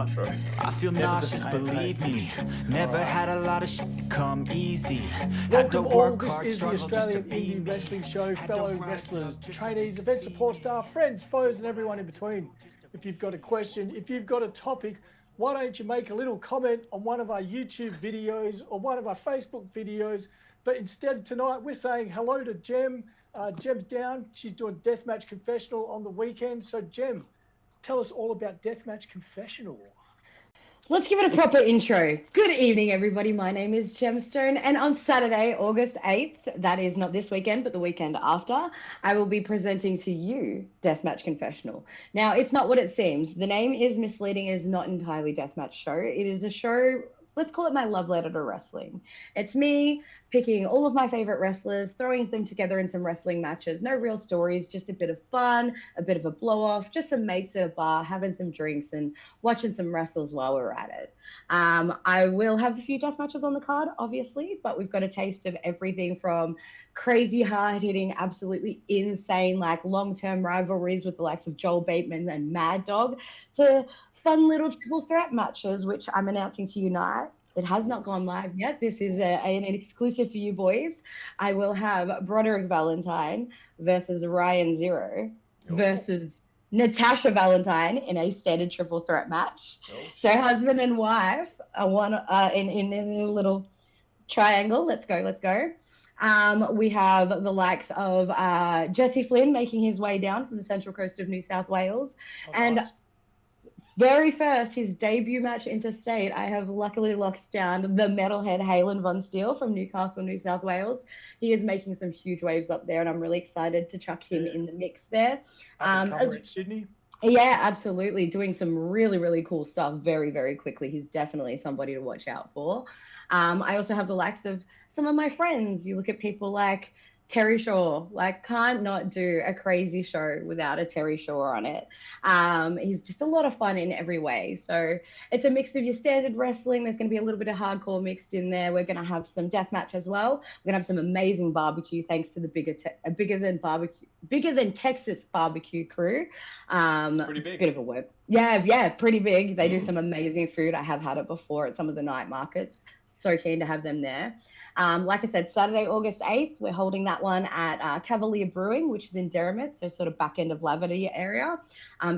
True. I feel nauseous, believe me. Never had a lot of shit come easy. Welcome all, this is the Australian Indie Wrestling Show, fellow wrestlers, trainees, event support staff, friends, foes and everyone in between. If you've got a question, if you've got a topic, why don't you make a little comment on one of our YouTube videos or one of our Facebook videos? But instead tonight we're saying hello to Jem. Jem's down, she's doing Deathmatch Confessional on the weekend. So Jem, tell us all about Deathmatch Confessional. Let's give it a proper intro. Good evening, everybody. My name is Jem Stone, and on Saturday, August 8th, that is not this weekend, but the weekend after, I will be presenting to you Deathmatch Confessional. Now, it's not what it seems. The name is misleading. It is not entirely Deathmatch Show. It is a show, let's call it my love letter to wrestling. It's me picking all of my favorite wrestlers, throwing them together in some wrestling matches. No real stories, just a bit of fun, a bit of a blow off, just some mates at a bar, having some drinks and watching some wrestles while we're at it. I will have a few death matches on the card, obviously, but we've got a taste of everything from crazy, hard-hitting, absolutely insane, like long-term rivalries with the likes of Joel Bateman and Mad Dog to fun little triple threat matches, which I'm announcing to you tonight. It has not gone live yet. This is an exclusive for you boys. I will have Bruderick Valentine versus Ryan Zero versus Natasha Valentine in a standard triple threat match. So husband and wife are one in a little triangle. Let's go. We have the likes of Jesse Flynn making his way down from the central coast of New South Wales. Nice. Very first, his debut match interstate, I have luckily locked down the metalhead Halen Von Steele from Newcastle, New South Wales. He is making some huge waves up there, and I'm really excited to chuck him in the mix there. In Sydney? Yeah, absolutely. Doing some really, really cool stuff very, very quickly. He's definitely somebody to watch out for. I also have the likes of some of my friends. You look at people like Terry Shaw, can't not do a crazy show without a Terry Shaw on it. He's just a lot of fun in every way. So it's a mix of your standard wrestling. There's going to be a little bit of hardcore mixed in there. We're going to have some deathmatch as well. We're going to have some amazing barbecue thanks to the bigger than Texas barbecue crew. It's pretty big. Bit of a word. Yeah, pretty big. They do some amazing food. I have had it before at some of the night markets. So keen to have them there. Like I said, Saturday, August 8th, we're holding that one at Cavalier Brewing, which is in Derrimut, so sort of back end of Lavender area.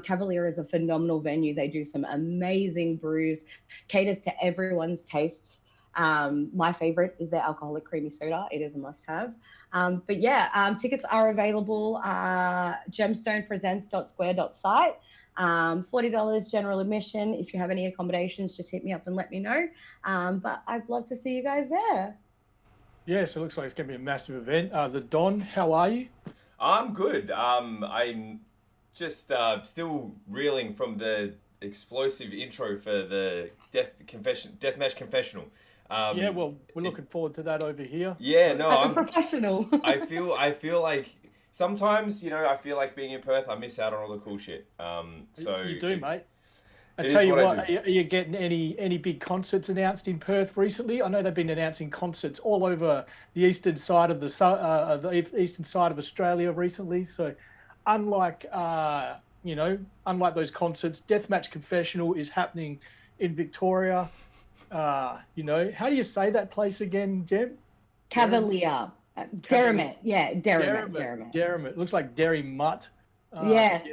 Cavalier is a phenomenal venue. They do some amazing brews, caters to everyone's taste. My favorite is their alcoholic creamy soda. It is a must-have. But yeah, tickets are available. gemstonepresents.square.site. $40 general admission. If you have any accommodations, just hit me up and let me know. But I'd love to see you guys there. Yeah, so it looks like it's going to be a massive event. The Don, how are you? I'm good. I'm just still reeling from the explosive intro for the Deathmatch Confessional. Yeah, well, we're looking forward to that over here. Yeah, no, I'm a professional. I feel like sometimes, I feel like being in Perth, I miss out on all the cool shit. So you do, mate. I tell you what, are you getting any big concerts announced in Perth recently? I know they've been announcing concerts all over the eastern side of the eastern side of Australia recently. So, unlike unlike those concerts, Deathmatch Confessional is happening in Victoria. How do you say that place again, Jem? Cavalier. Derrimut. Yeah, Derrimut. Looks like Derrimut. Yes.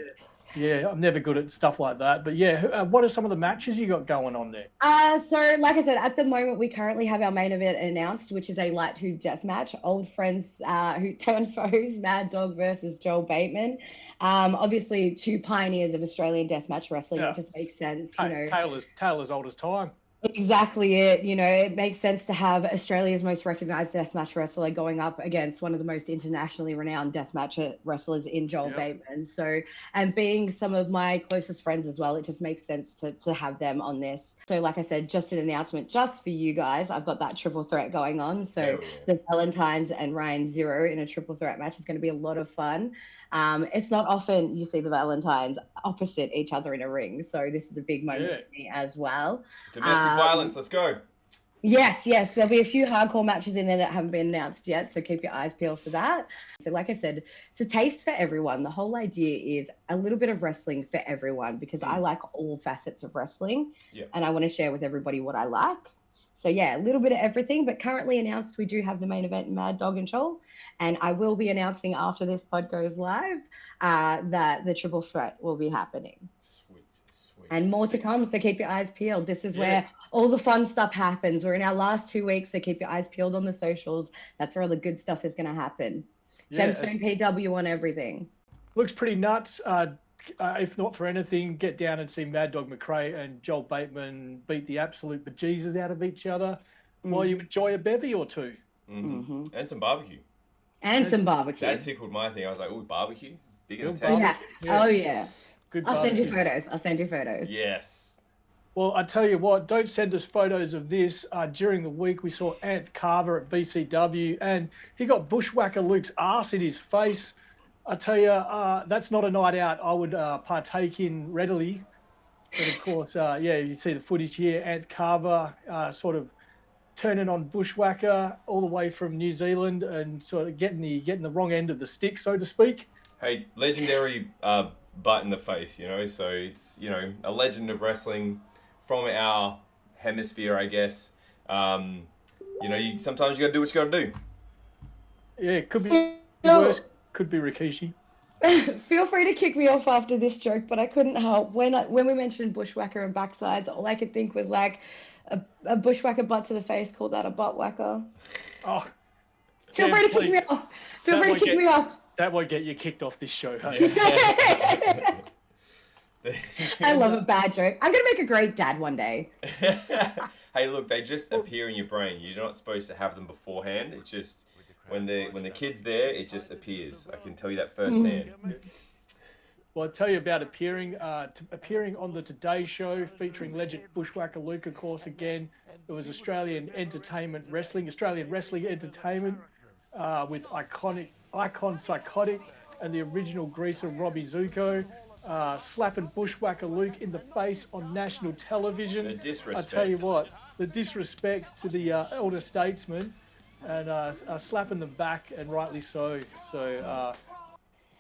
Yeah, I'm never good at stuff like that. But yeah, what are some of the matches you got going on there? So like I said, at the moment, we currently have our main event announced, which is a light tube death match. Old friends who turn foes, Mad Dog versus Joel Bateman. Obviously, two pioneers of Australian deathmatch wrestling. It just makes sense. Taylor's old as time. Exactly it. It makes sense to have Australia's most recognized deathmatch wrestler going up against one of the most internationally renowned deathmatch wrestlers in Joel Bateman. So, and being some of my closest friends as well, it just makes sense to have them on this. So, like I said, just an announcement just for you guys. I've got that triple threat going on. So the Valentines and Ryan Zero in a triple threat match is going to be a lot of fun. It's not often you see the Valentines opposite each other in a ring. So this is a big moment for me as well. Domestic violence, let's go. Yes. There'll be a few hardcore matches in there that haven't been announced yet, so keep your eyes peeled for that. So like I said, it's a taste for everyone. The whole idea is a little bit of wrestling for everyone because I like all facets of wrestling and I want to share with everybody what I like. So yeah, a little bit of everything, but currently announced we do have the main event, Mad Dog and Joel, and I will be announcing after this pod goes live that the Triple Threat will be happening. Sweet. And more to come, so keep your eyes peeled. This is where all the fun stuff happens. We're in our last 2 weeks, so keep your eyes peeled on the socials. That's where all the good stuff is going to happen. Jem Stone PW on everything. Looks pretty nuts. If not for anything, get down and see Mad Dog McRae and Joel Bateman beat the absolute bejesus out of each other while you enjoy a bevy or two. And some barbecue. And some barbecue. That tickled my thing. I was like, oh, barbecue? Bigger than Texas? Yeah. Oh, yeah. Good I'll barbecue. send you photos. Yes. Well, I tell you what, don't send us photos of this. During the week, we saw Anth Carver at BCW, and he got Bushwhacker Luke's ass in his face. I tell you, that's not a night out I would partake in readily. But of course, you see the footage here. Anth Carver sort of turning on Bushwhacker all the way from New Zealand and sort of getting the wrong end of the stick, so to speak. Hey, legendary butt in the face, so it's, a legend of wrestling from our hemisphere, I guess. Sometimes you got to do what you got to do. Yeah, it could be worse. Could be Rikishi. Feel free to kick me off after this joke, but I couldn't help. When we mentioned Bushwhacker and backsides, all I could think was like a Bushwhacker butt to the face, called that a butt whacker. Oh, Feel free to kick me off. Feel free to kick me off. That won't get you kicked off this show, hey? I love a bad joke. I'm going to make a great dad one day. Hey, look, they just appear in your brain. You're not supposed to have them beforehand. It's just when the kid's there, it just appears. I can tell you that firsthand. Well, I'll tell you about appearing on the Today Show, featuring legend Bushwhacker Luke, of course, again. It was Australian Wrestling Entertainment, with Icon Psychotic and the original greaser Robbie Zuko, slapping Bushwhacker Luke in the face on national television. The disrespect. I tell you what, the disrespect to the elder statesman, and slapping them back, and rightly so. So,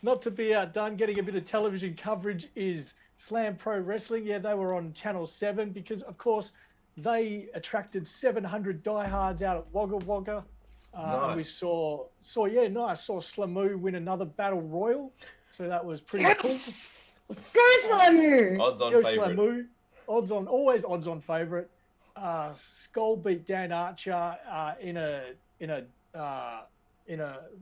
not to be outdone, getting a bit of television coverage is Slam Pro Wrestling. Yeah, they were on Channel 7 because, of course, they attracted 700 diehards out at Wagga Wagga. Nice. And we saw Slamoo win another battle royal. So that was pretty cool. Go Slamoo! Odds on Joe favourite. Slamoo, always odds on favourite. Skull beat Dan Archer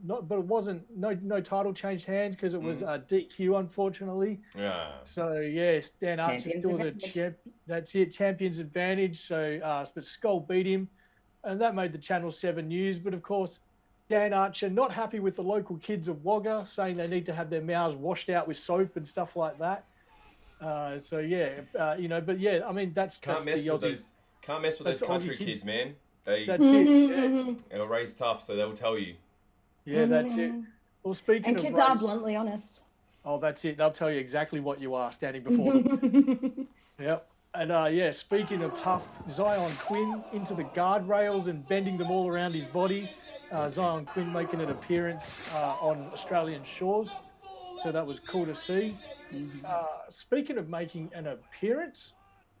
but it wasn't no title changed hands because it was DQ, unfortunately. Yeah. So yes, Dan Archer's still the champ. That's it, champion's advantage. So but Skull beat him, and that made the Channel 7 news. But of course, Dan Archer not happy with the local kids of Wagga, saying they need to have their mouths washed out with soap and stuff like that. But yeah, I mean that's Can't mess with those country kids, man. That's it. They'll raise tough, so they'll tell you. Yeah, that's it. Well, speaking of kids are bluntly honest. Oh, that's it. They'll tell you exactly what you are standing before them. Yep. And speaking of tough, Zion Quinn into the guardrails and bending them all around his body. Zion Quinn making an appearance on Australian shores. So that was cool to see. Speaking of making an appearance,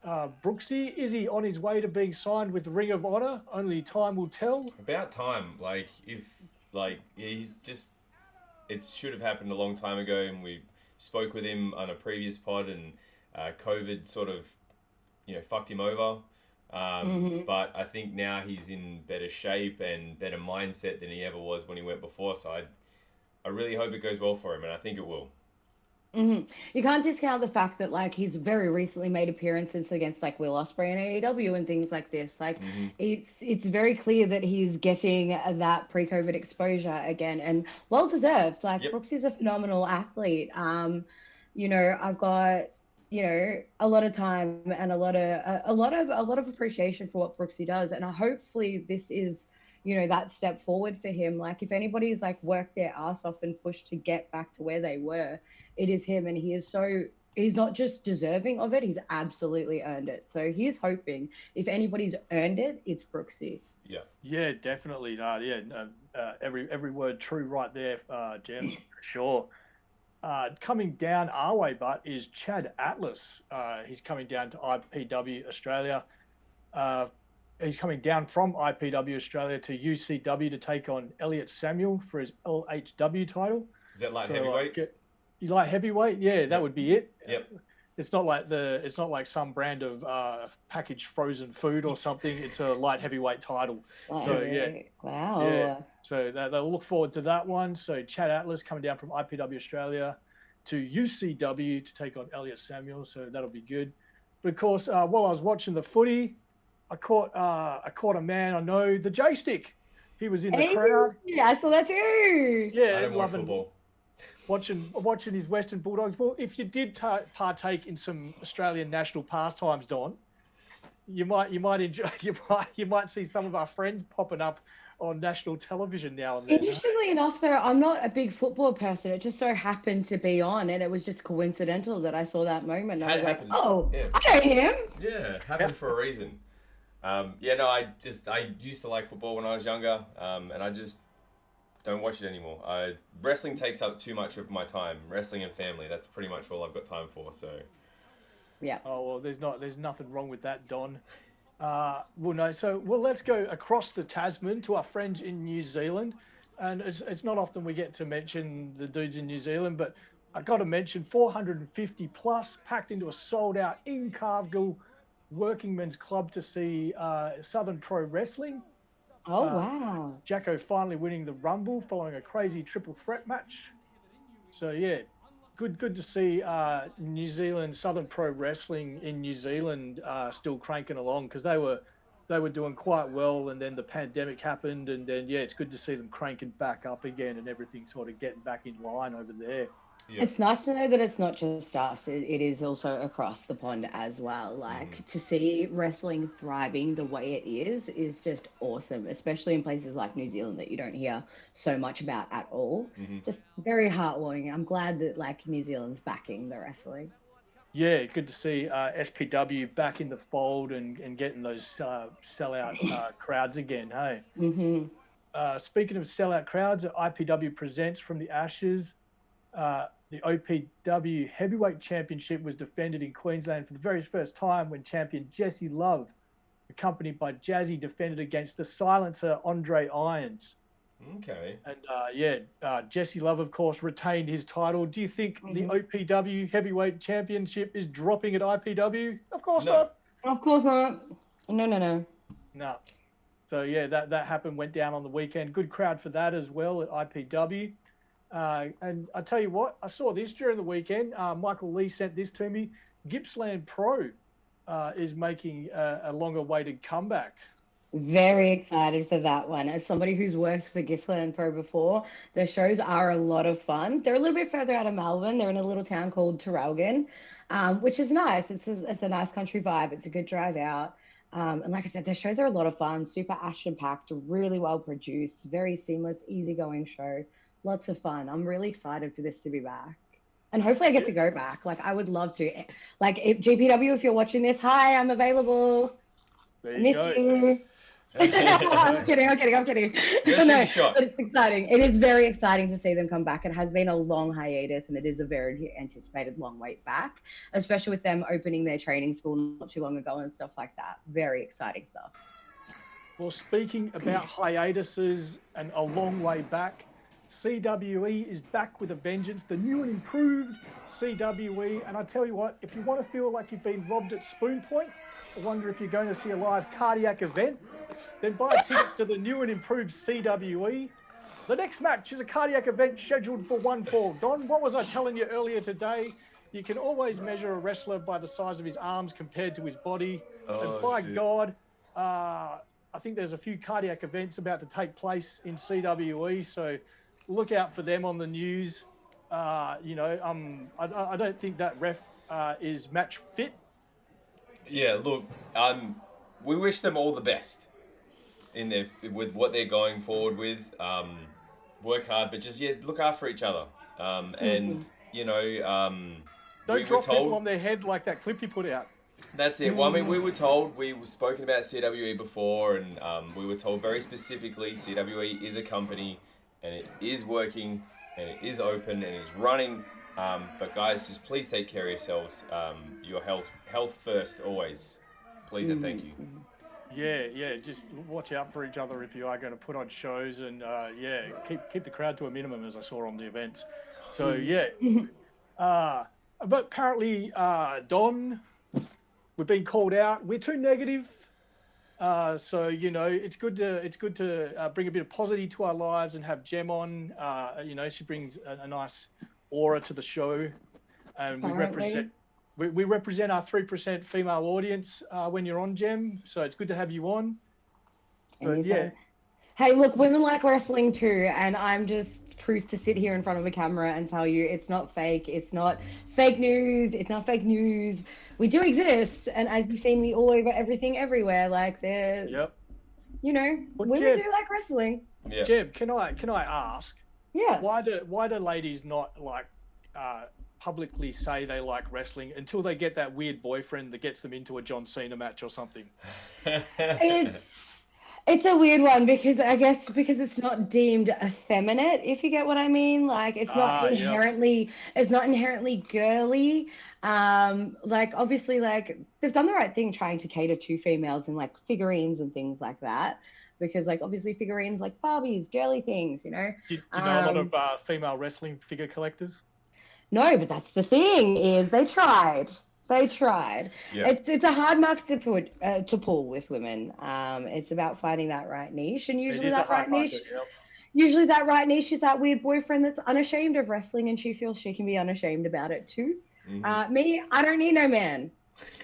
Brooksie, is he on his way to being signed with Ring of Honor? Only time will tell. About time. It should have happened a long time ago, and we spoke with him on a previous pod, and COVID sort of, fucked him over. But I think now he's in better shape and better mindset than he ever was when he went before. So I really hope it goes well for him, and I think it will. You can't discount the fact that he's very recently made appearances against Will Ospreay and AEW and things like this. It's very clear that he's getting that pre-COVID exposure again, and well deserved. Yep. Brooksie's a phenomenal athlete. I've got a lot of time and a lot of appreciation for what Brooksie does, and hopefully this is that step forward for him. If anybody's worked their ass off and pushed to get back to where they were, it is him, and he is so he's not just deserving of it, he's absolutely earned it. So he's hoping if anybody's earned it, it's Brooksie. Yeah, definitely. Every word true right there, Jem, for sure. Coming down our way, but is Chad Atlas. He's coming down to IPW Australia. He's coming down from IPW Australia to UCW to take on Elliot Samuel for his LHW title. Is that light heavyweight? You like heavyweight? Yeah, that would be it. Yep. It's not like some brand of packaged frozen food or something. It's a light heavyweight title. Wow. Yeah. So they'll look forward to that one. So Chad Atlas coming down from IPW Australia to UCW to take on Elliot Samuel. So that'll be good. But of course, while I was watching the footy, I caught a man I know, the J-Stick. He was in the crowd. Yeah, I saw that too. Yeah, I don't watch football. Watching his Western Bulldogs. Well, if you did partake in some Australian national pastimes, Don, you might enjoy. You might see some of our friends popping up on national television now and then. Interestingly enough, though, I'm not a big football person. It just so happened to be on, and it was just coincidental that I saw that moment. I was like, "Oh, yeah. I know him." Yeah, it happened for a reason. I used to like football when I was younger, and I just don't watch it anymore. Wrestling takes up too much of my time. Wrestling and family, that's pretty much all I've got time for. So. Yeah. Oh well, there's nothing wrong with that, Don. Let's go across the Tasman to our friends in New Zealand, and it's not often we get to mention the dudes in New Zealand, but I got to mention 450 plus packed into a sold out in Cargill working men's club to see Southern Pro Wrestling. Oh wow! Jacko finally winning the Rumble following a crazy triple threat match. So yeah, good to see New Zealand Southern Pro Wrestling in New Zealand still cranking along, because they were doing quite well, and then the pandemic happened, and then it's good to see them cranking back up again and everything sort of getting back in line over there. Yeah. It's nice to know that it's not just us. It is also across the pond as well. Like to see wrestling thriving the way it is just awesome, especially in places like New Zealand that you don't hear so much about at all. Just very heartwarming. I'm glad that like New Zealand's backing the wrestling. Yeah, good to see SPW back in the fold and getting those sellout crowds again. Hey. Speaking of sellout crowds, IPW presents From The Ashes. The OPW Heavyweight Championship was defended in Queensland for the very first time when champion Jesse Love, accompanied by Jazzy, defended against the silencer Andre Irons. Okay. And Jesse Love, of course, retained his title. Do you think the OPW Heavyweight Championship is dropping at IPW? Of course not. Of course not. No. No. So, that happened, went down on the weekend. Good crowd for that as well at IPW. And I tell you what, I saw this during the weekend. Michael Lee sent this to me. Gippsland Pro is making a long-awaited comeback. Very excited for that one. As somebody who's worked for Gippsland Pro before, their shows are a lot of fun. They're a little bit further out of Melbourne. They're in a little town called Terrelgan, which is nice. It's a nice country vibe. It's a good drive out. And like I said, their shows are a lot of fun, super action-packed, really well produced, very seamless, easygoing show. Lots of fun. I'm really excited for this to be back. And hopefully I get to go back. Like, I would love to. Like, if GPW, if you're watching this, hi, I'm available. There you go. You. I'm kidding. But it's exciting. It is very exciting to see them come back. It has been a long hiatus, and it is a very anticipated long wait back, especially with them opening their training school not too long ago and stuff like that. Very exciting stuff. Well, speaking about hiatuses and a long way back, CWE is back with a vengeance, the new and improved CWE. And I tell you what, if you want to feel like you've been robbed at Spoon Point, or wonder if you're going to see a live cardiac event, then buy tickets to the new and improved CWE. The next match is a cardiac event scheduled for 1/4. Don, what was I telling you earlier today? You can always measure a wrestler by the size of his arms compared to his body. And by God, I think there's a few cardiac events about to take place in CWE, so look out for them on the news. I don't think that ref is match fit. Yeah, look, we wish them all the best with what they're going forward with. Work hard, but just look after each other. And Don't drop people on their head like that clip you put out. That's it. Well, I mean, we were told, we were spoken about CWE before, and we were told very specifically CWE is a company, and it is working, and it is open, and it's running. But guys, just please take care of yourselves. Your health first, always. Please and thank you. Yeah. Just watch out for each other if you are going to put on shows, and keep the crowd to a minimum, as I saw on the events. So but apparently, Don, we've been called out. We're too negative. So it's good to bring a bit of positivity to our lives and have Jem on. She brings a nice aura to the show, and we represent our 3% female audience when you're on, Jem. So it's good to have you on. But hey, look, women like wrestling too, and I'm just proof to sit here in front of a camera and tell you it's not fake, it's not fake news, it's not fake news. We do exist, and as you've seen me all over everything, everywhere, like there's, women do like wrestling. Yeah. Jeb, can I ask? Yeah. Why do ladies not like publicly say they like wrestling until they get that weird boyfriend that gets them into a John Cena match or something? It's a weird one because it's not deemed effeminate, if you get what I mean. Like it's not inherently girly. Like obviously, like they've done the right thing trying to cater to females and like figurines and things like that. Because like obviously figurines like Barbies, girly things, Do you know a lot of female wrestling figure collectors? No, but that's the thing is they tried. Yeah. It's a hard market to pull with women. It's about finding that right niche, and usually that right niche is that weird boyfriend that's unashamed of wrestling, and she feels she can be unashamed about it too. Mm-hmm. Me, I don't need no man.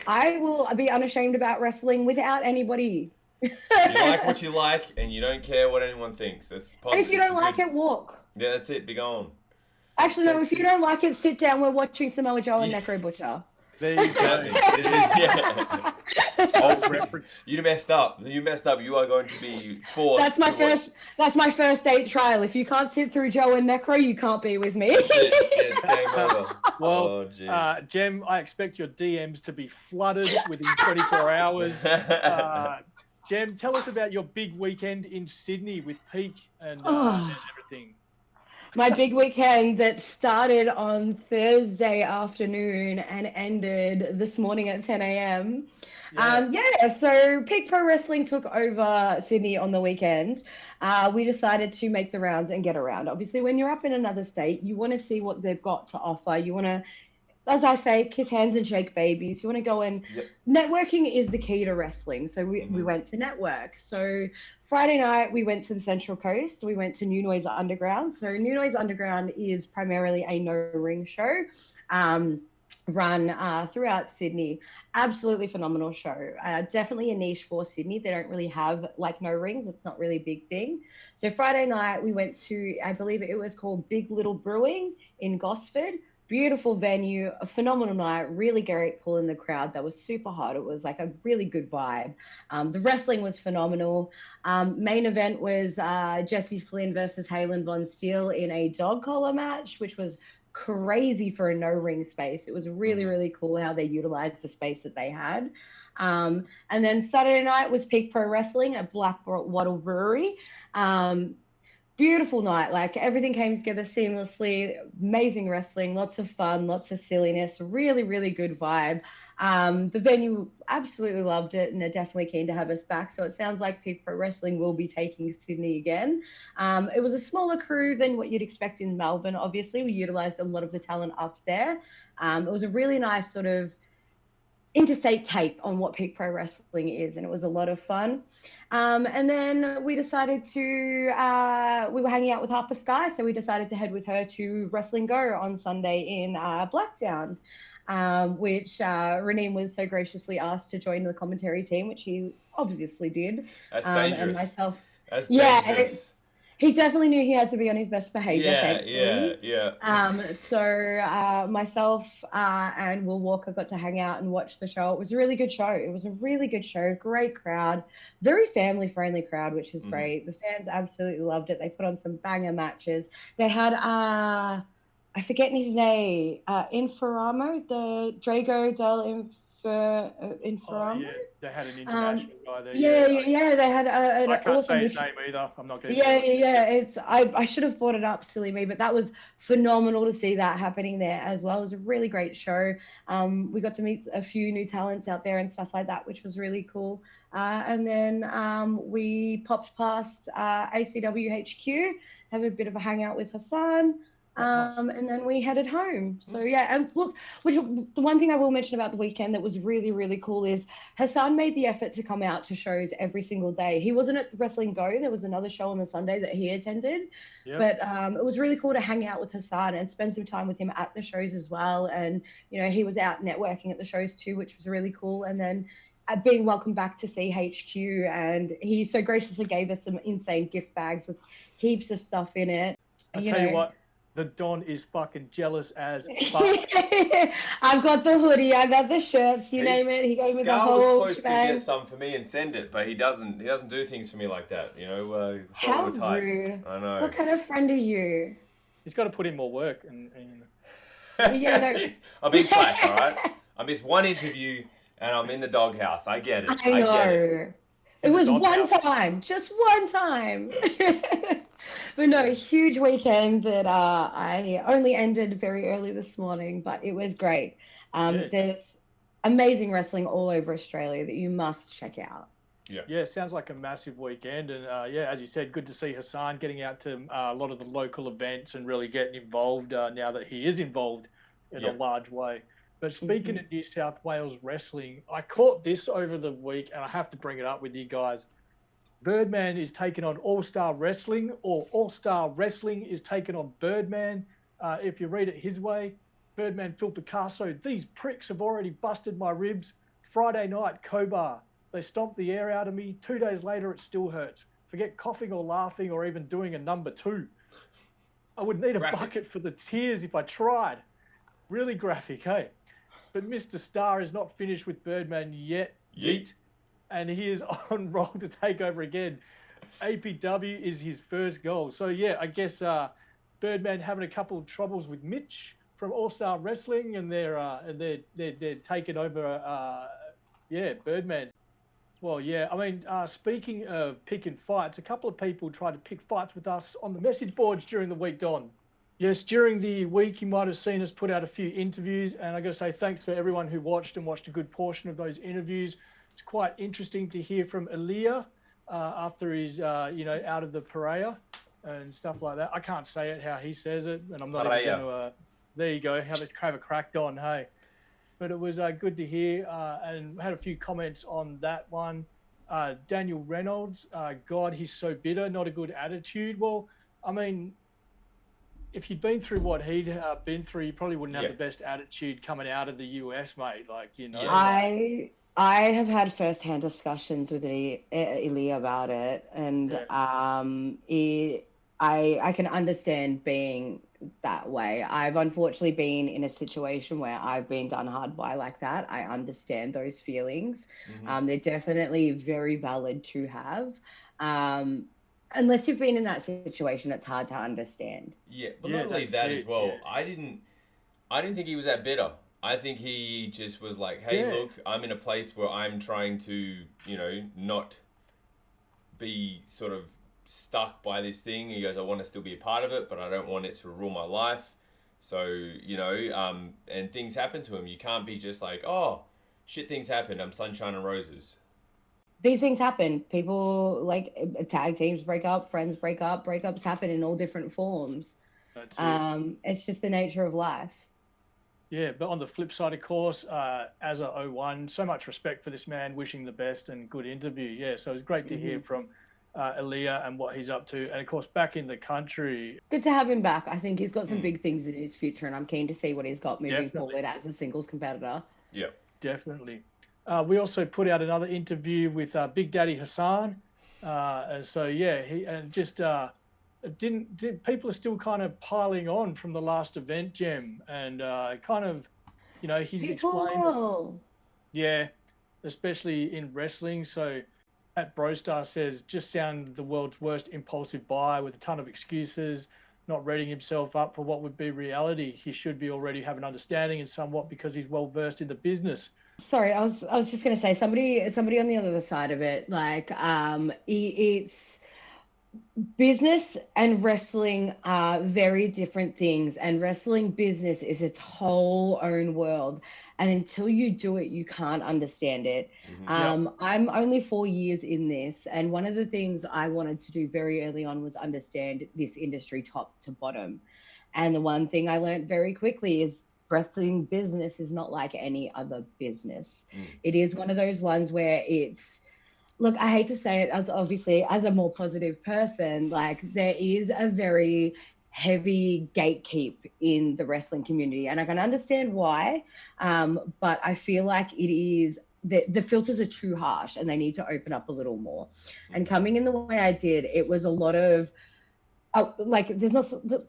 I will be unashamed about wrestling without anybody. You like what you like, and you don't care what anyone thinks. That's positive. And if you don't like it, walk. Yeah, that's it. Be gone. Actually, no. If you don't like it, sit down. We're watching Samoa Joe and Necro Butcher. There you go. This is old reference. You messed up. You are going to be forced. That's my first date trial. If you can't sit through Joe and Necro, you can't be with me. That's it. It's game over. Well, Jem, I expect your DMs to be flooded within 24 hours. Jem, tell us about your big weekend in Sydney with Peak and everything. My big weekend that started on Thursday afternoon and ended this morning at 10 a.m. So Peak Pro Wrestling took over Sydney on the weekend. We decided to make the rounds and get around. Obviously, when you're up in another state, you want to see what they've got to offer. You want to, as I say, kiss hands and shake babies. You want to go and networking is the key to wrestling. So we went to network. So Friday night, we went to the Central Coast. We went to New Noise Underground. So New Noise Underground is primarily a no-ring show run throughout Sydney. Absolutely phenomenal show. Definitely a niche for Sydney. They don't really have like no rings. It's not really a big thing. So Friday night, we went to, I believe it was called Big Little Brewing in Gosford. Beautiful venue, a phenomenal night, really great pull in the crowd. That was super hot. It was like a really good vibe. The wrestling was phenomenal. Main event was Jessie Flynn versus Halen Von Steele in a dog collar match, which was crazy for a no-ring space. It was really, really cool how they utilized the space that they had. And then Saturday night was Peak Pro Wrestling at Black Wattle Brewery. Beautiful night, like everything came together seamlessly, amazing wrestling, lots of fun, lots of silliness, really, really good vibe. The venue absolutely loved it, and they're definitely keen to have us back. So it sounds like Peak Pro Wrestling will be taking Sydney again. It was a smaller crew than what you'd expect in Melbourne. Obviously, we utilized a lot of the talent up there. It was a really nice sort of interstate take on what Peak Pro Wrestling is, and it was a lot of fun. And then we decided to, we were hanging out with Harper Sky, so we decided to head with her to Wrestling Go on Sunday in Blacktown, which Raneem was so graciously asked to join the commentary team, which he obviously did. That's dangerous. And myself. That's dangerous. He definitely knew he had to be on his best behavior. Yeah. So myself and Will Walker got to hang out and watch the show. It was a really good show. Great crowd. Very family-friendly crowd, which is great. The fans absolutely loved it. They put on some banger matches. They had, I I forget his name. Inferamo, the Drago del Inferamo. Oh, yeah, they had an international guy there. Yeah. They had an I can't awesome say his name either. I'm not going to. Yeah. It's I should have brought it up, silly me, but that was phenomenal to see that happening there as well. It was a really great show. We got to meet a few new talents out there and stuff like that, which was really cool. And then we popped past ACW HQ, have a bit of a hangout with Hassan. Nice. And then we headed home. So yeah, and look, the one thing I will mention about the weekend that was really, really cool is Hassan made the effort to come out to shows every single day. He wasn't at Wrestling Go. There was another show on the Sunday that he attended. Yep. But it was really cool to hang out with Hassan and spend some time with him at the shows as well. And, you know, he was out networking at the shows too, which was really cool. And then being welcomed back to CHQ, and he so graciously gave us some insane gift bags with heaps of stuff in it. I tell you what, the Don is fucking jealous as fuck. I've got the hoodie, I got the shirts, you name it. He gave me the whole Scar was supposed to get some for me and send it, but he doesn't do things for me like that, you know. How rude. I know. What kind of friend are you? He's got to put in more work. And... Yeah, no. I'm being slack, all right? I missed one interview and I'm in the doghouse. I get it. I know. Get it. It was one time, just one time. But no, huge weekend that I only ended very early this morning, but it was great. There's amazing wrestling all over Australia that you must check out. Yeah, it sounds like a massive weekend. And yeah, as you said, good to see Hassan getting out to a lot of the local events and really getting involved now that he is involved in a large way. But speaking of New South Wales wrestling, I caught this over the week and I have to bring it up with you guys. Birdman is taking on All-Star Wrestling, or All-Star Wrestling is taking on Birdman. If you read it his way, Birdman Phil Picasso, these pricks have already busted my ribs. Friday night, Cobar. They stomped the air out of me. 2 days later, it still hurts. Forget coughing or laughing or even doing a number 2. I would need a bucket for the tears if I tried. Really graphic, hey? But Mr. Star is not finished with Birdman yet. Yeet. And he is on roll to take over again. APW is his first goal. So, yeah, I guess Birdman having a couple of troubles with Mitch from All-Star Wrestling, and they're taking over, Birdman. Well, yeah, I mean, speaking of picking fights, a couple of people tried to pick fights with us on the message boards during the week, Don. Yes, during the week, you might have seen us put out a few interviews, and I got to say thanks for everyone who watched a good portion of those interviews. It's quite interesting to hear from Ilia after he's, out of the Pareja and stuff like that. I can't say it how he says it, and I'm not even going to... there you go, have a cracked on, hey. But it was good to hear, and had a few comments on that one. Daniel Reynolds, God, he's so bitter, not a good attitude. Well, I mean, if you'd been through what he'd been through, you probably wouldn't have the best attitude coming out of the US, mate. Like, you know. Yeah. I have had first-hand discussions with Ilia about it, and I can understand being that way. I've unfortunately been in a situation where I've been done hard by like that. I understand those feelings. They're definitely very valid to have. Unless you've been in that situation, it's hard to understand. Yeah, but not only that as well. Yeah. I didn't think he was that bitter. I think he just was like, hey, look, I'm in a place where I'm trying to, not be sort of stuck by this thing. He goes, I want to still be a part of it, but I don't want it to rule my life. So, and things happen to him. You can't be just like, oh, shit, things happen. I'm sunshine and roses. These things happen. People, like, tag teams break up, friends break up, breakups happen in all different forms. That's it. It's just the nature of life. Yeah, but on the flip side, of course, as a 01, so much respect for this man, wishing the best and good interview. Yeah, so it was great to hear from Ilia and what he's up to. And, of course, back in the country. Good to have him back. I think he's got some big things in his future, and I'm keen to see what he's got moving forward as a singles competitor. Yeah, definitely. We also put out another interview with Big Daddy Hassan. And so, yeah, people are still kind of piling on from the last event, Jem, and he's explained. Yeah, especially in wrestling. So, Pat Brostar says, just sound the world's worst impulsive buy with a ton of excuses. not readying himself up for what would be reality. He should be already have an understanding and somewhat because he's well versed in the business. Sorry, I was just gonna say somebody on the other side of it, like it's business and wrestling are very different things, and wrestling business is its whole own world. And until you do it, you can't understand it. I'm only 4 years in this, and one of the things I wanted to do very early on was understand this industry top to bottom. And the one thing I learned very quickly is wrestling business is not like any other business. It is one of those ones where it's, look, I hate to say it, as obviously as a more positive person, like there is a very heavy gatekeep in the wrestling community, and I can understand why. But I feel like it is the filters are too harsh, and they need to open up a little more. And coming in the way I did, it was a lot of like there's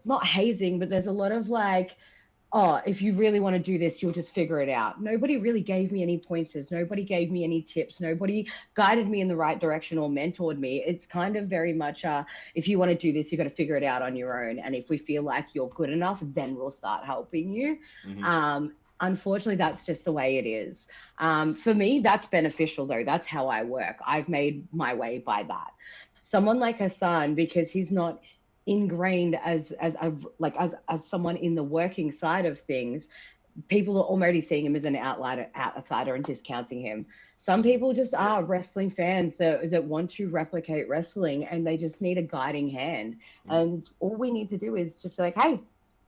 not hazing, but there's a lot of like, oh, if you really want to do this, you'll just figure it out. Nobody really gave me any pointers. Nobody gave me any tips. Nobody guided me in the right direction or mentored me. It's kind of very much, if you want to do this, you got to figure it out on your own. And if we feel like you're good enough, then we'll start helping you. Unfortunately, that's just the way it is. For me, that's beneficial though. That's how I work. I've made my way by that. Someone like Hassan, because he's not ingrained as someone in the working side of things, people are already seeing him as an outsider and discounting him. Some people just are wrestling fans that want to replicate wrestling, and they just need a guiding hand. And all we need to do is just be like, hey,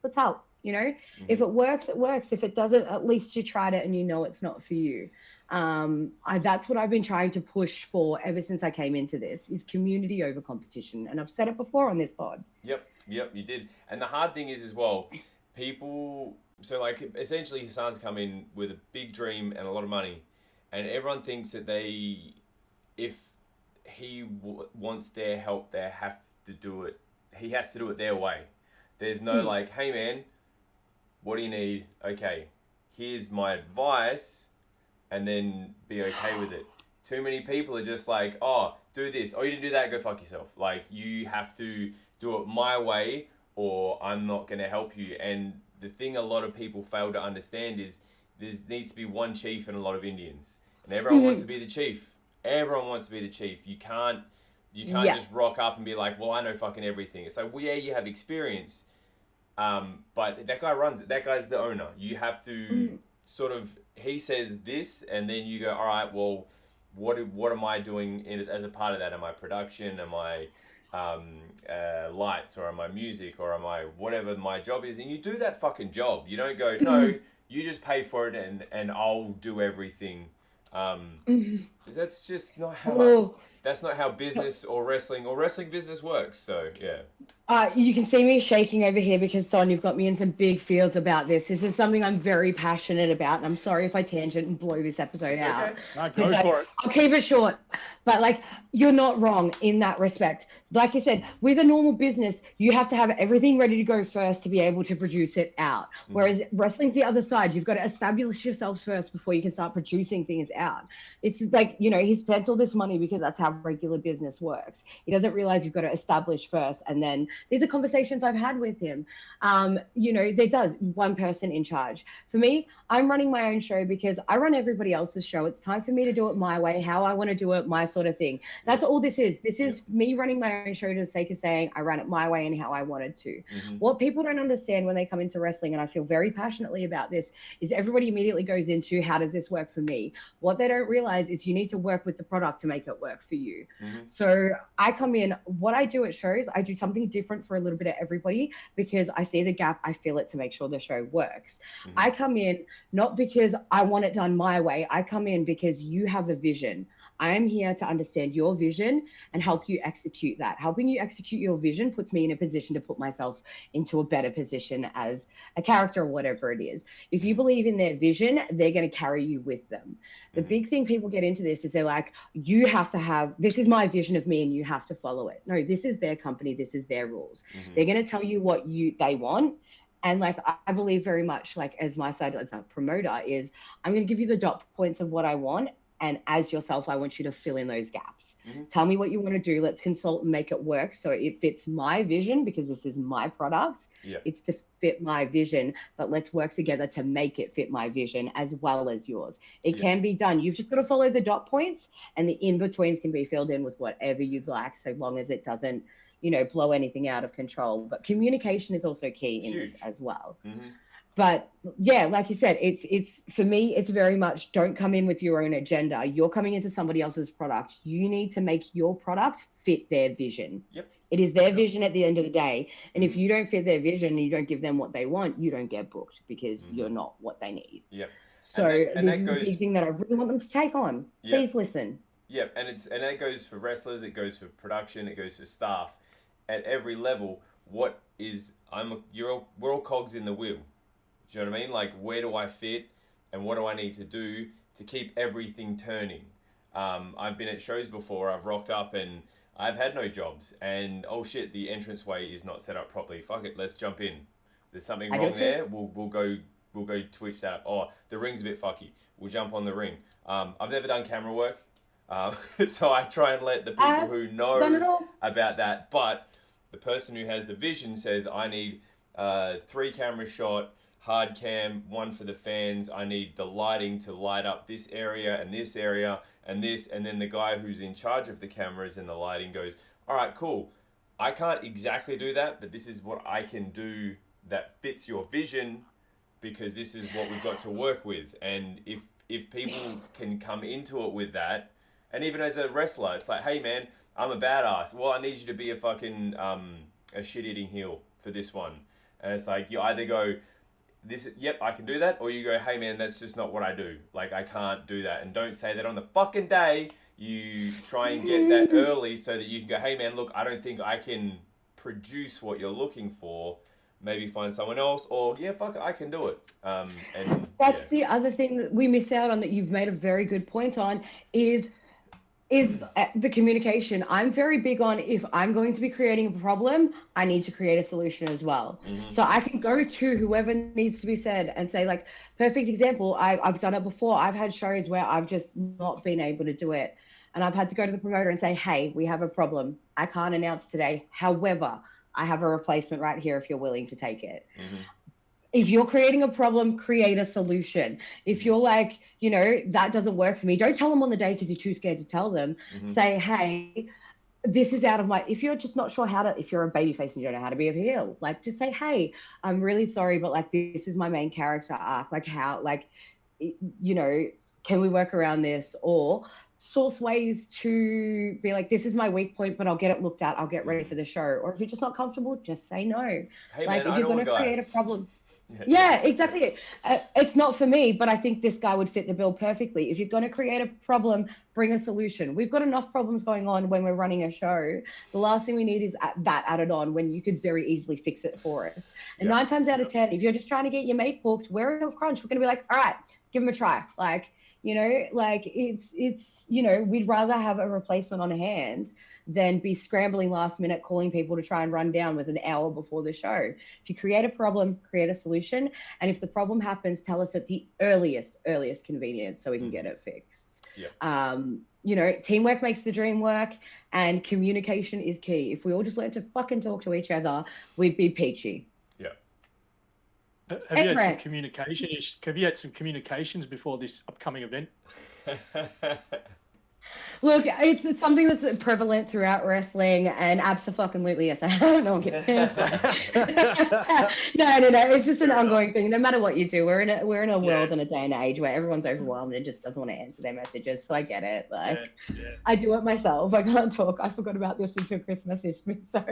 let's help. You know, if it works, it works. If it doesn't, at least you tried it and you know it's not for you. That's what I've been trying to push for ever since I came into this, is community over competition. And I've said it before on this pod. Yep, you did. And the hard thing is as well, people, so like essentially Hassan's come in with a big dream and a lot of money, and everyone thinks that if he wants their help, he has to do it their way. There's no like, hey man, what do you need? Okay, here's my advice, and then be okay with it. Too many people are just like, oh, do this. Oh, you didn't do that, go fuck yourself. Like, you have to do it my way or I'm not going to help you. And the thing a lot of people fail to understand is there needs to be one chief and a lot of Indians. And everyone wants to be the chief. Everyone wants to be the chief. You can't just rock up and be like, well, I know fucking everything. It's like, well, yeah, you have experience. But that guy runs it. That guy's the owner. You have to sort of, he says this, and then you go, all right, well, what am I doing as a part of that? Am I production? Am I lights? Or am I music? Or am I whatever my job is? And you do that fucking job. You don't go, no, you just pay for it and I'll do everything. 'Cause that's just not how that's not how business or wrestling business works. So yeah. You can see me shaking over here because, Son, you've got me in some big feels about this. This is something I'm very passionate about, and I'm sorry if I tangent and blow this episode out. Okay. Go for it. I'll keep it short. But, like, you're not wrong in that respect. Like you said, with a normal business, you have to have everything ready to go first to be able to produce it out. Whereas wrestling's the other side. You've got to establish yourselves first before you can start producing things out. It's like, you know, he spent all this money because that's how regular business works. He doesn't realize you've got to establish first, and then these are conversations I've had with him. You know, there does one person in charge. For me, I'm running my own show because I run everybody else's show. It's time for me to do it my way, how I want to do it, my sort of thing. That's all this is. This is me running my own show to the sake of saying I ran it my way and how I wanted to. What people don't understand when they come into wrestling, and I feel very passionately about this, is everybody immediately goes into, how does this work for me? What they don't realize is you need to work with the product to make it work for you. So I come in, what I do at shows, I do something different for a little bit of everybody because I see the gap, I feel it to make sure the show works. I come in not because I want it done my way. I come in because you have a vision. I am here to understand your vision and help you execute that. Helping you execute your vision puts me in a position to put myself into a better position as a character or whatever it is. If you believe in their vision, they're going to carry you with them. The big thing people get into this is they're like, you have to have, this is my vision of me and you have to follow it. No, this is their company. This is their rules. They're going to tell you what they want. And like, I believe very much, like, as my side as a promoter is, I'm going to give you the dot points of what I want. And as yourself, I want you to fill in those gaps. Tell me what you want to do. Let's consult and make it work so it fits my vision, because this is my product. It's to fit my vision, but let's work together to make it fit my vision as well as yours. It can be done. You've just got to follow the dot points, and the in-betweens can be filled in with whatever you'd like, so long as it doesn't, blow anything out of control. But communication is also key in this as well. But yeah, like you said, it's for me, it's very much don't come in with your own agenda. You're coming into somebody else's product. You need to make your product fit their vision. It is their vision at the end of the day. And if you don't fit their vision and you don't give them what they want, you don't get booked, because you're not what they need. So this is a big thing that I really want them to take on. Please listen. And that goes for wrestlers, it goes for production, it goes for staff. At every level, we're all cogs in the wheel. Do you know what I mean? Like, where do I fit and what do I need to do to keep everything turning? I've been at shows before, I've rocked up and I've had no jobs, and oh shit, the entranceway is not set up properly. Fuck it, let's jump in. There's something wrong there. We'll go twitch that up. Oh, the ring's a bit fucky. We'll jump on the ring. I've never done camera work, so I try and let the people who know about that. But the person who has the vision says, I need 3 camera shot, hard cam, 1 for the fans. I need the lighting to light up this area and this area and this. And then the guy who's in charge of the cameras and the lighting goes, all right, cool. I can't exactly do that, but this is what I can do that fits your vision, because this is what we've got to work with. And if people can come into it with that, and even as a wrestler, it's like, hey man, I'm a badass. Well, I need you to be a fucking a shit-eating heel for this one. And it's like, you either go, I can do that, or you go, hey man, that's just not what I do. Like, I can't do that. And don't say that on the fucking day. You try and get that early so that you can go, hey man, look, I don't think I can produce what you're looking for. Maybe find someone else, or fuck it, I can do it. And that's the other thing that we miss out on, that you've made a very good point on, is the communication. I'm very big on, if I'm going to be creating a problem, I need to create a solution as well. So I can go to whoever needs to be said and say, like, perfect example, I've done it before. I've had shows where I've just not been able to do it. And I've had to go to the promoter and say, hey, we have a problem. I can't announce today. However, I have a replacement right here if you're willing to take it. If you're creating a problem, create a solution. If you're like, that doesn't work for me, don't tell them on the day because you're too scared to tell them. Say, hey, this is out of my, if you're just not sure if you're a babyface and you don't know how to be a heel, like, just say, hey, I'm really sorry, but like, this is my main character arc. Like, how, like, can we work around this? Or source ways to be like, this is my weak point, but I'll get it looked at. I'll get ready for the show. Or if you're just not comfortable, just say no. Hey, like, man, if you're going to create a problem. Yeah, exactly. It's not for me, but I think this guy would fit the bill perfectly. If you're going to create a problem, bring a solution. We've got enough problems going on when we're running a show. The last thing we need is that added on when you could very easily fix it for us. And 9 times out of 10, if you're just trying to get your mate booked, we're in a crunch. We're going to be like, all right, give him a try. Like, we'd rather have a replacement on hand than be scrambling last minute, calling people to try and run down with an hour before the show. If you create a problem, create a solution. And if the problem happens, tell us at the earliest convenience so we can get it fixed. Teamwork makes the dream work, and communication is key. If we all just learn to fucking talk to each other, we'd be peachy. Have you had some communications before this upcoming event? Look, it's something that's prevalent throughout wrestling, and absolutely yes, I have. No, I'm kidding. No. It's just an ongoing thing. No matter what you do, we're in a world and a day and age where everyone's overwhelmed and just doesn't want to answer their messages. So I get it. Like, I do it myself. I can't talk. I forgot about this until Chris messaged me. So.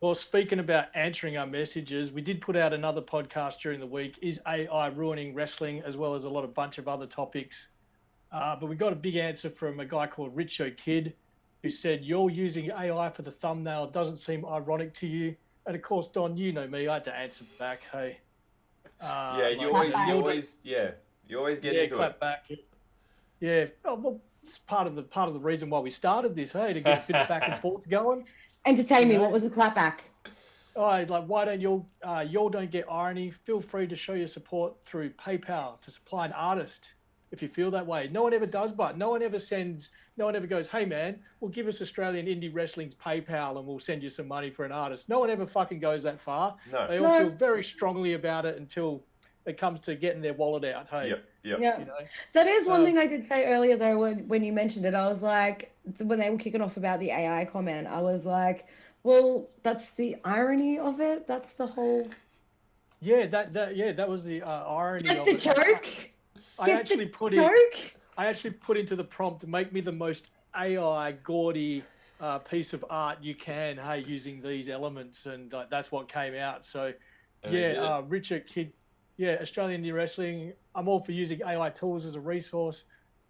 Well, speaking about answering our messages, we did put out another podcast during the week. Is AI ruining wrestling, as well as a bunch of other topics? But we got a big answer from a guy called Richo Kid, who said, you're using AI for the thumbnail. It doesn't seem ironic to you. And of course, Don, you know me. I had to answer back. Hey. You always get into clap it. Back. Yeah. Oh, well, it's part of the reason why we started this. Hey, to get a bit of back and forth going. Entertain me. What was the clapback? Oh, like, why don't y'all don't get irony? Feel free to show your support through PayPal to supply an artist if you feel that way. No one ever does, but no one ever goes, hey man, well, give us Australian Indie Wrestling's PayPal and we'll send you some money for an artist. No one ever fucking goes that far. No. They all feel very strongly about it until it comes to getting their wallet out. Hey, Yep. You know? That is one thing I did say earlier though, when you mentioned it, I was like, when they were kicking off about the AI comment, I was like, well, that's the irony of it. That's the whole. Yeah, that was the irony Get of the it. joke. I actually put into the prompt, make me the most AI gaudy piece of art you can, hey, using these elements, and that's what came out. So, Richard Kidd, Australian Indie Wrestling. I'm all for using AI tools as a resource,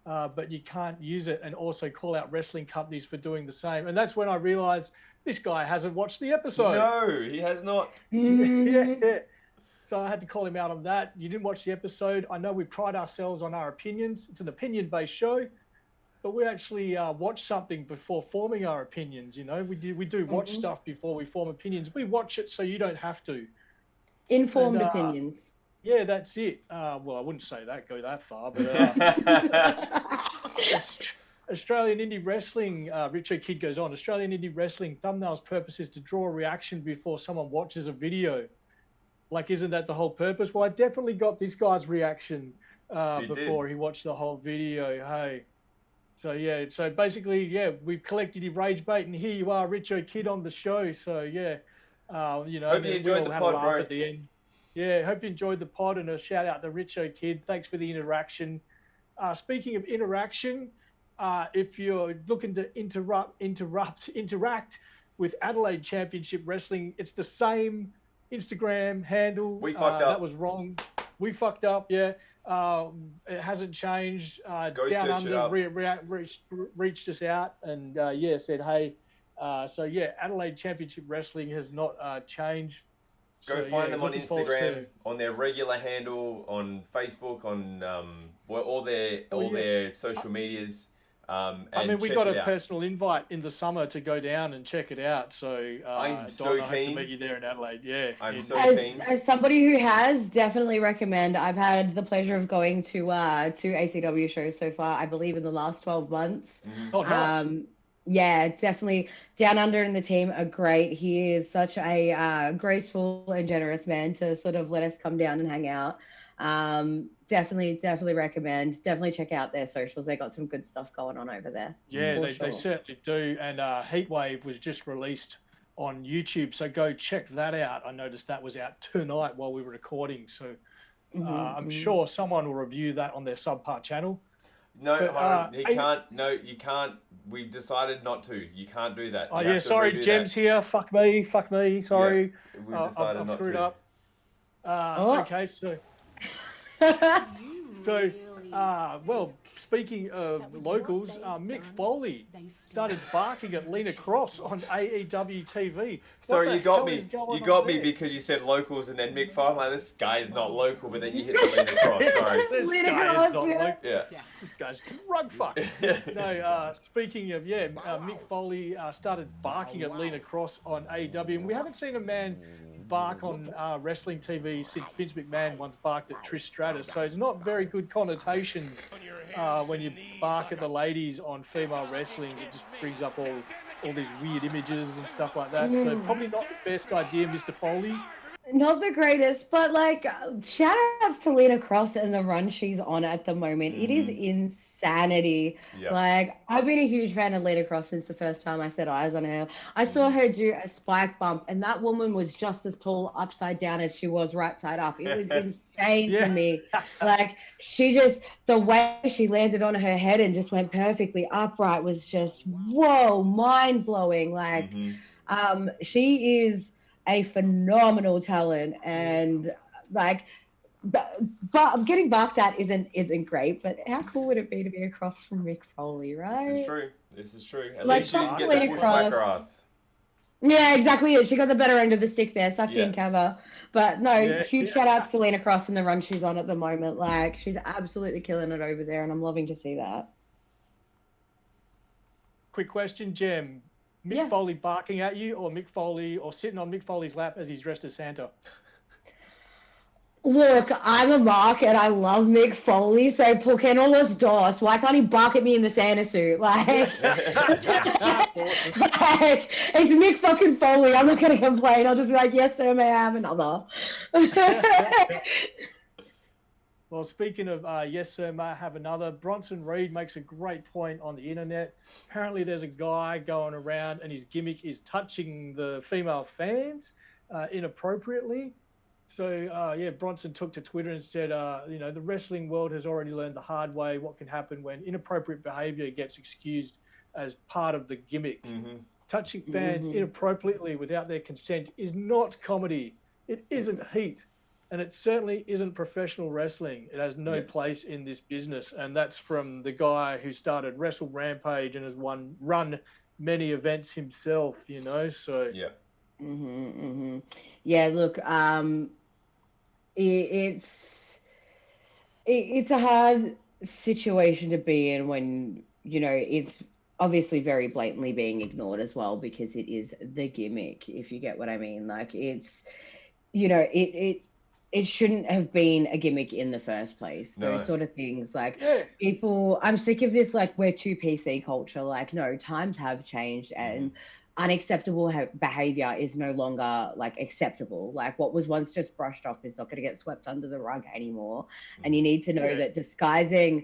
but you can't use it and also call out wrestling companies for doing the same. And that's when I realized this guy hasn't watched the episode. No, he has not. Yeah. So I had to call him out on that. You didn't watch the episode. I know we pride ourselves on our opinions. It's an opinion-based show, but we actually watch something before forming our opinions. You know, we do watch stuff before we form opinions. We watch it so you don't have to. Informed opinions. Yeah, that's it. Well, I wouldn't say that, go that far, but Australian Indie Wrestling, Richard Kidd goes on, Australian Indie Wrestling thumbnail's purpose is to draw a reaction before someone watches a video. Like, isn't that the whole purpose? Well, I definitely got this guy's reaction before he watched the whole video. Hey, so basically, we've collected your rage bait, and here you are, Richard Kidd, on the show. So you know, hope you enjoyed the pod, bro. At the end. Yeah, hope you enjoyed the pod, and a shout out to Richard Kidd. Thanks for the interaction. Speaking of interaction, if you're looking to interact with Adelaide Championship Wrestling, it's the same Instagram handle. We fucked up. That was wrong. We fucked up. Yeah. It hasn't changed. Go Down search Under it up. reached us out and said, hey. Adelaide Championship Wrestling has not changed. Go find them on Instagram, on their regular handle, on Facebook, on all their social medias. And we got a personal invite in the summer to go down and check it out. So I'm so keen. I hope to meet you there in Adelaide. Yeah, I'm so keen. As somebody who has, definitely recommend. I've had the pleasure of going to 2 ACW shows so far. I believe in the last 12 months. Oh, nice. Yeah, definitely. Down Under and the team are great. He is such a graceful and generous man to sort of let us come down and hang out. Definitely recommend. Definitely check out their socials. They got some good stuff going on over there. Yeah, they certainly do. And Heatwave was just released on YouTube, so go check that out. I noticed that was out tonight while we were recording. So I'm sure someone will review that on their Subpart channel. No, but, you can't. No, you can't. We've decided not to. You can't do that. Oh, yeah, sorry, Jem's here. Fuck me. Sorry. Yeah, I've screwed up. Okay, so... well, speaking of locals, Mick Foley started barking at Lena Kross on AEW TV. Sorry, you got me. You got me because you said locals and then Mick Foley. I'm like, this guy's not local, but then you hit the Lena Kross. Sorry. This guy is not local. Yeah. This guy's drug fuck. No, speaking of, Mick Foley started barking at Lena Kross on AEW, and we haven't seen a man bark on wrestling TV since Vince McMahon once barked at Trish Stratus, so it's not very good connotations when you bark at the ladies on female wrestling. It just brings up all these weird images and stuff like that. So probably not the best idea, Mr. Foley. Not the greatest, but like shout outs to Lena Kross and the run she's on at the moment. It is insanity. Yep. Like, I've been a huge fan of Lena Kross since the first time I set eyes on her. I saw her do a spike bump, and that woman was just as tall upside down as she was right side up. It was insane to me. Like, the way she landed on her head and just went perfectly upright was just, whoa, mind blowing. Like, she is a phenomenal talent, and like, but getting barked at isn't great. But how cool would it be to be across from Mick Foley, right? This is true. At like, least you didn't get the Bushwhacker ass. Yeah, exactly. She got the better end of the stick there, sucked in cover. But no, huge shout out to Lena Kross and the run she's on at the moment. Like, she's absolutely killing it over there, and I'm loving to see that. Quick question, Jem. Mick Foley barking at you, or Mick Foley, or sitting on Mick Foley's lap as he's dressed as Santa? Look, I'm a mark and I love Mick Foley, so ¿por qué no los dos? Why can't he bark at me in the Santa suit? Like, like, it's Mick fucking Foley. I'm not going to complain. I'll just be like, yes, sir, may I have another? Well, speaking of yes, sir, may I have another? Bronson Reed makes a great point on the internet. Apparently, there's a guy going around and his gimmick is touching the female fans inappropriately. So, yeah, Bronson took to Twitter and said, the wrestling world has already learned the hard way what can happen when inappropriate behavior gets excused as part of the gimmick. Mm-hmm. Touching fans inappropriately without their consent is not comedy. It isn't heat. And it certainly isn't professional wrestling. It has no place in this business. And that's from the guy who started Wrestle Rampage and has run many events himself, so... Yeah. Yeah, look, it's a hard situation to be in when, it's obviously very blatantly being ignored as well because it is the gimmick, if you get what I mean. Like, it's, it shouldn't have been a gimmick in the first place. No. Those sort of things, like people, I'm sick of this, like, we're too PC culture. Like, no, times have changed and unacceptable behavior is no longer like acceptable. Like what was once just brushed off is not going to get swept under the rug anymore. And you need to know that disguising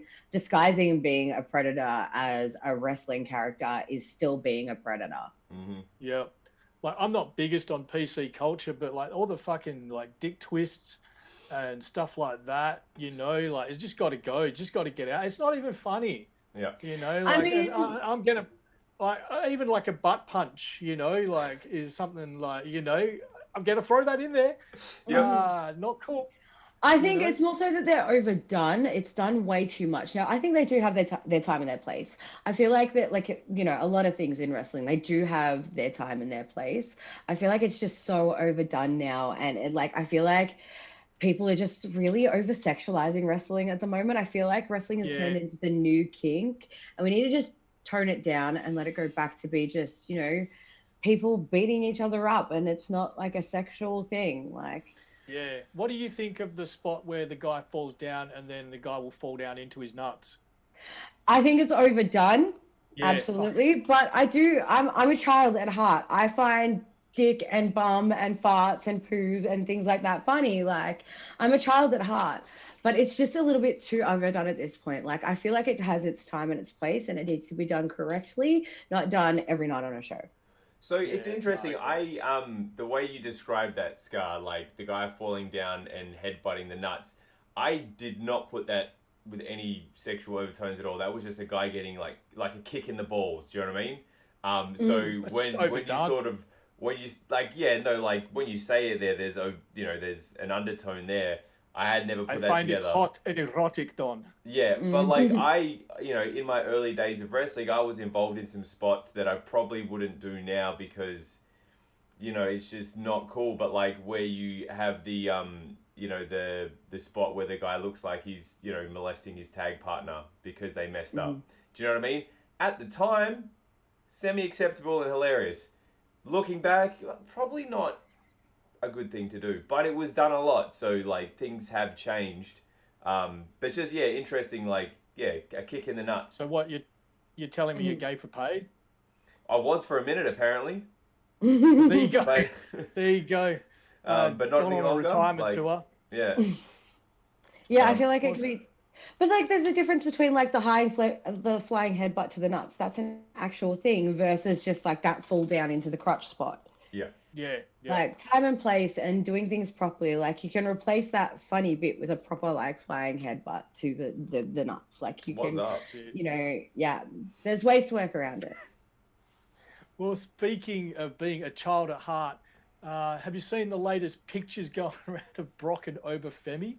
being a predator as a wrestling character is still being a predator. Yeah. Like I'm not biggest on PC culture, but like all the fucking like dick twists and stuff like that, like it's just got to go. It's just got to get out. It's not even funny. Yeah. Like I mean, I'm going to like even like a butt punch, like is something like, I'm going to throw that in there. Yeah. Not cool. I think it's more so that they're overdone. It's done way too much. Now, I think they do have their time and their place. I feel like that, like, a lot of things in wrestling, they do have their time and their place. I feel like it's just so overdone now. And I feel like people are just really over-sexualizing wrestling at the moment. I feel like wrestling has turned into the new kink. And we need to just tone it down and let it go back to be just, people beating each other up. And it's not like a sexual thing. Like... Yeah. What do you think of the spot where the guy falls down and then the guy will fall down into his nuts? I think it's overdone. Yeah, absolutely. But I'm a child at heart. I find dick and bum and farts and poos and things like that funny. Like, I'm a child at heart. But it's just a little bit too overdone at this point. Like, I feel like it has its time and its place and it needs to be done correctly, not done every night on a show. So it's interesting. The way you described that, Scar, like the guy falling down and headbutting the nuts, I did not put that with any sexual overtones at all. That was just a guy getting like a kick in the balls. Do you know what I mean? So when you say it there, there's an undertone there. I had never put that together. I find it hot and erotic, Don. Yeah, but like in my early days of wrestling, I was involved in some spots that I probably wouldn't do now because, it's just not cool. But like where you have the spot where the guy looks like he's, molesting his tag partner because they messed up. Do you know what I mean? At the time, semi-acceptable and hilarious. Looking back, probably not a good thing to do, but it was done a lot, so like things have changed, but just interesting, like a kick in the nuts. So what you're telling me you're gay for paid? I was for a minute apparently. There you go. There you go. But not any longer. Retirement tour. Yeah. I feel like it could be, but like there's a difference between like the flying headbutt to the nuts. That's an actual thing versus just like that fall down into the crotch spot. Yeah. Like time and place and doing things properly. Like you can replace that funny bit with a proper like flying headbutt to the nuts. Like you can, there's ways to work around it. Well, speaking of being a child at heart, have you seen the latest pictures going around of Brock and Obafemi?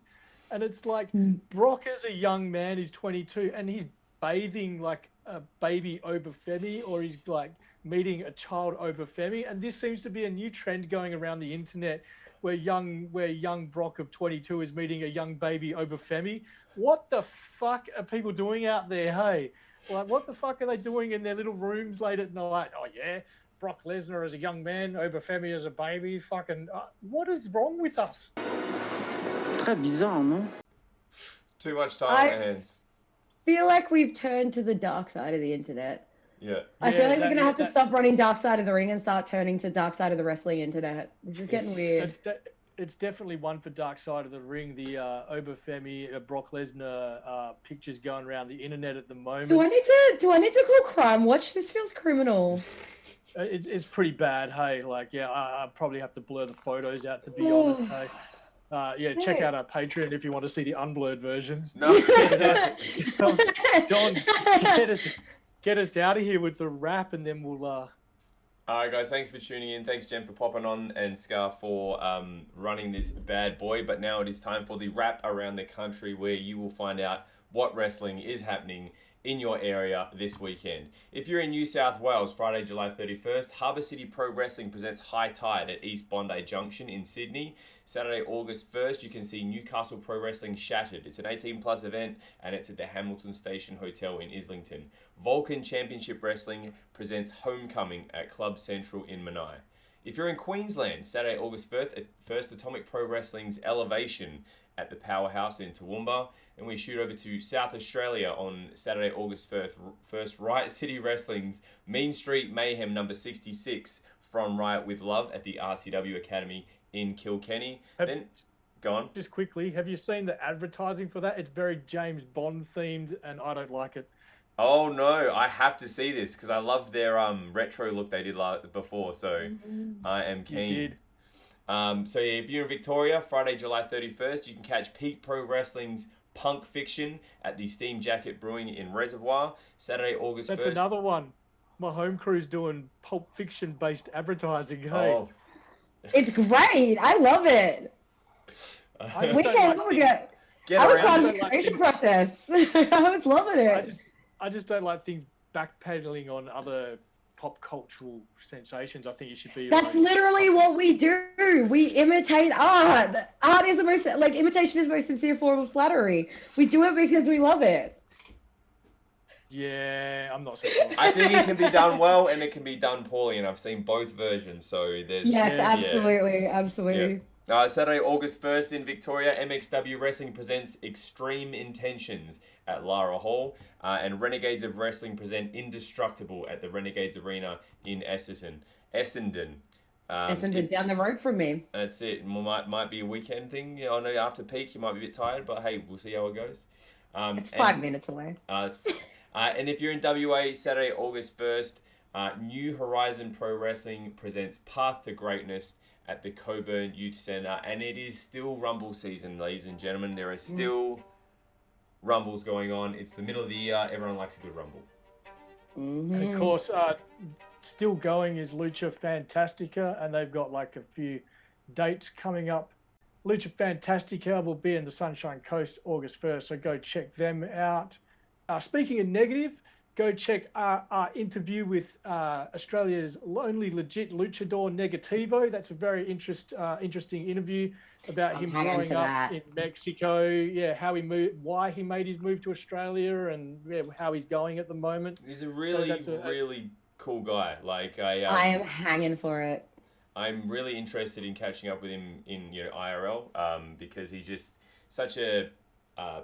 And it's like Brock is a young man, he's 22, and he's bathing like a baby Obafemi, or he's like meeting a child Obafemi, and this seems to be a new trend going around the internet where young Brock of 22 is meeting a young baby Obafemi. What the fuck are people doing out there, hey? Like, what the fuck are they doing in their little rooms late at night? Oh yeah, Brock Lesnar as a young man, Obafemi as a baby. Fucking, what is wrong with us? très bizarre, non? Too much time on our hands. Feel like we've turned to the dark side of the internet. Yeah. I feel like we're going to have to stop running Dark Side of the Ring and start turning to Dark Side of the Wrestling internet. This is getting weird. It's definitely one for Dark Side of the Ring. The Obafemi, Brock Lesnar pictures going around the internet at the moment. Do I need to call Crime Watch? This feels criminal. It's pretty bad, hey. Like, yeah, I probably have to blur the photos out, to be honest, hey. Yeah, check out our Patreon if you want to see the unblurred versions. No. Don, get us out of here with the wrap, and then we'll... All right, guys, thanks for tuning in. Thanks, Jem, for popping on, and Scar for running this bad boy. But now it is time for the wrap around the country, where you will find out what wrestling is happening in your area this weekend. If you're in New South Wales, Friday, July 31st, Harbour City Pro Wrestling presents High Tide at East Bondi Junction in Sydney. Saturday, August 1st, you can see Newcastle Pro Wrestling Shattered. It's an 18-plus event, and it's at the Hamilton Station Hotel in Islington. Vulcan Championship Wrestling presents Homecoming at Club Central in Menai. If you're in Queensland, Saturday, August 1st, Atomic Pro Wrestling's Elevation at the Powerhouse in Toowoomba. And we shoot over to South Australia on Saturday, August 1st, Riot City Wrestling's Mean Street Mayhem number 66 from Riot with Love at the RCW Academy in Kilkenny. Go on. Just quickly, have you seen the advertising for that? It's very James Bond themed, and I don't like it. Oh no, I have to see this because I loved their retro look they did before, so I am keen. You did. So yeah, if you're in Victoria, Friday, July 31st, you can catch Peak Pro Wrestling's Punk Fiction at the Steam Jacket Brewing in Reservoir. Saturday, August 1st. That's another one. My home crew's doing Pulp Fiction based advertising. Hey. Oh. It's great. I love it. I was part of the creation process. I was loving it. I just don't like things backpedaling on other pop cultural sensations. I think you should be. That's literally what we do. We imitate art. Art is the most, imitation is the most sincere form of flattery. We do it because we love it. Yeah, I'm not so sure. I think it can be done well and it can be done poorly, and I've seen both versions, so there's... Yes, absolutely. Yeah. Saturday, August 1st in Victoria, MXW Wrestling presents Extreme Intentions at Lara Hall, and Renegades of Wrestling present Indestructible at the Renegades Arena in Essendon. Essendon down the road from me. That's it. Might be a weekend thing. I know after peak you might be a bit tired, but hey, we'll see how it goes. It's 5 minutes away. And if you're in WA, Saturday, August 1st, New Horizon Pro Wrestling presents Path to Greatness at the Coburn Youth Centre, and it is still Rumble season, ladies and gentlemen. There are still Rumbles going on. It's the middle of the year. Everyone likes a good Rumble. Mm-hmm. And of course, still going is Lucha Fantastica, and they've got like a few dates coming up. Lucha Fantastica will be in the Sunshine Coast August 1st, so go check them out. Speaking of negative, go check our interview with Australia's only legit luchador, Negativo. That's a very interesting interview about him growing up in Mexico. Yeah, how he moved, why he made his move to Australia, and how he's going at the moment. He's a really cool guy. I am hanging for it. I'm really interested in catching up with him in IRL because he's just such a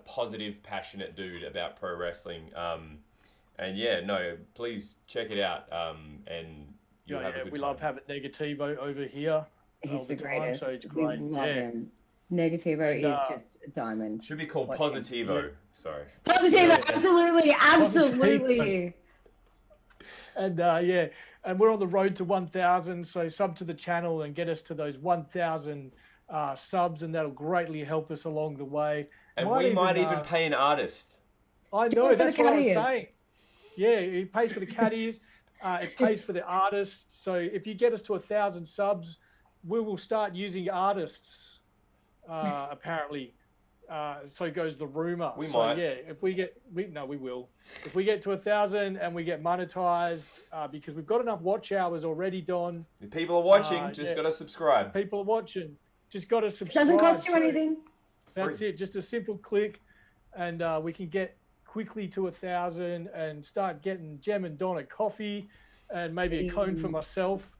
positive, passionate dude about pro wrestling. And yeah, no, please check it out. And you'll have a good we time. love having Negativo over here. He's the greatest. So it's great. We love him. Negativo is just a diamond. Should be called Positivo. Yeah. Sorry. Positivo, absolutely. And and we're on the road to 1,000. So sub to the channel and get us to those 1,000 subs, and that'll greatly help us along the way. And we might even pay an artist. I know, that's what I was saying. Yeah, it pays for the caddies. It pays for the artists. So if you get us to 1,000 subs, we will start using artists, apparently. So goes the rumor. We might. Yeah, we will. If we get to 1,000 and we get monetized, because we've got enough watch hours already, Don. If people are watching, got to subscribe. People are watching. Just got to subscribe. Doesn't cost you anything. That's it. Just a simple click, and we can get quickly to 1,000 and start getting Jem and Don a coffee and maybe a cone for myself.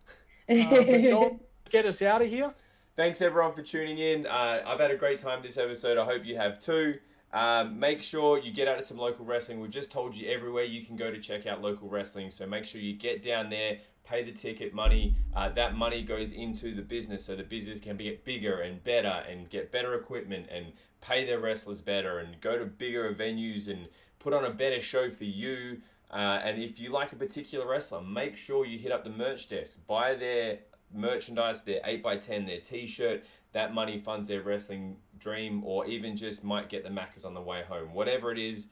But Don, get us out of here. Thanks everyone for tuning in. I've had a great time this episode. I hope you have too. Make sure you get out to some local wrestling. We've just told you everywhere you can go to check out local wrestling. So make sure you get down there, pay the ticket money. That money goes into the business so the business can get bigger and better and get better equipment and pay their wrestlers better and go to bigger venues and put on a better show for you. And if you like a particular wrestler, make sure you hit up the merch desk. Buy their merchandise, their 8x10, their t-shirt. That money funds their wrestling dream, or even just might get the Maccas on the way home. Whatever it is,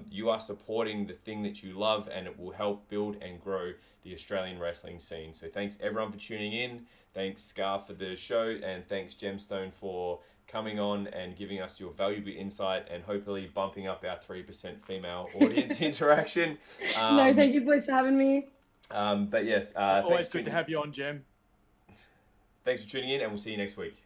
you are supporting the thing that you love, and it will help build and grow the Australian wrestling scene. So thanks everyone for tuning in. Thanks Scar for the show, and thanks Jem Stone for coming on and giving us your valuable insight and hopefully bumping up our 3% female audience interaction. No, thank you boys for having me. But yes, always good to have you on, Jem. Thanks for tuning in, and we'll see you next week.